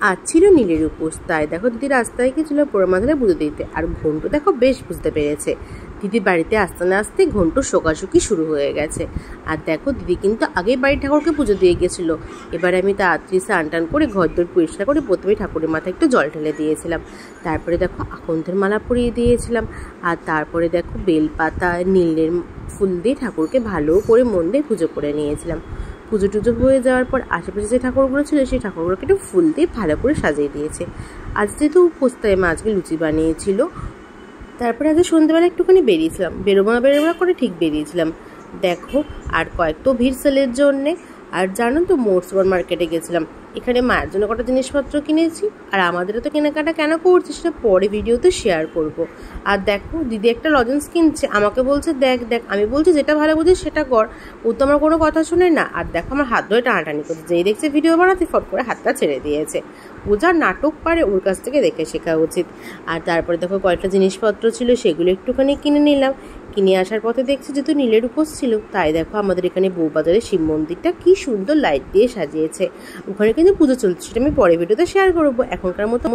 আজ ছিল নীলের উপোস, তাই দেখো দিদি রাস্তায় গেছিল পোড়া মাথায় পুজো দিতে। আর ঘন্টু দেখো বেশ বুঝতে পেরেছে। দিদির বাড়িতে আসতে না আসতে ঘন্টুর শোকাশুকি শুরু হয়ে গেছে। আর দেখো দিদি কিন্তু আগেই বাড়ির ঠাকুরকে পুজো দিয়ে গেছিল। এবার আমি তাড়াতাড়ি স্নান টান করে ঘর দোর পরিষ্কার করে প্রথমে ঠাকুরের মাথায় একটু জল ঢেলে দিয়েছিলাম। তারপরে দেখো আকন্দের মালা পরিয়ে দিয়েছিলাম। আর তারপরে দেখো বেলপাতা নীলের ফুল দিয়ে ঠাকুরকে ভালো করে মন দিয়ে পুজো করে নিয়েছিলাম। পুজো টুজো হয়ে যাওয়ার পর আশেপাশে যে ঠাকুরগুলো ছিল সেই ঠাকুরগুলোকে একটু ফুল দিয়ে ভালো করে সাজিয়ে দিয়েছে। আজ যেহেতু পোস্তায় মা আজকে লুচি বানিয়েছিল, তারপরে আজকে সন্ধ্যেবেলা একটুখানি বেরিয়েছিলাম, বেরোবো না করে ঠিক বেরিয়েছিলাম। দেখো আর কয়েকটা ভিড় সেলের জন্যে। আর জানো তো মোর সুপার মার্কেটে গেছিলাম, এখানে মায়ের জন্য কটা জিনিসপত্র কিনেছি। আর আমাদেরও তো কেনাকাটা কেন করছি সেটা পরে ভিডিওতে শেয়ার করব। আর দেখো দিদি একটা লজেন্স কিনছে, আমাকে বলছে দেখ দেখ, আমি বলছি যেটা ভালো বুঝি সেটা কর। ও তো আমার কোনো কথা শুনে না। আর দেখো আমার হাত ধরে টানাটানি করছে, যেই দেখছে ভিডিও বানাতে ফট করে হাতটা ছেড়ে দিয়েছে। ও যা নাটক পারে, ওর কাছ থেকে দেখে শেখা উচিত। আর তারপরে দেখো কয়েকটা জিনিসপত্র ছিল, সেগুলো একটুখানি কিনে নিলাম। কিনে আসার পথে দেখছি যেহেতু নীলের উপোস ছিল, তাই দেখো আমাদের এখানে বউবাজারে শিব মন্দিরটা কি সুন্দর লাইট দিয়ে সাজিয়েছে। ওখানে কিন্তু পুজো চলছে, সেটা আমি পরে ভিডিওতে শেয়ার করবো। এখনকার মতো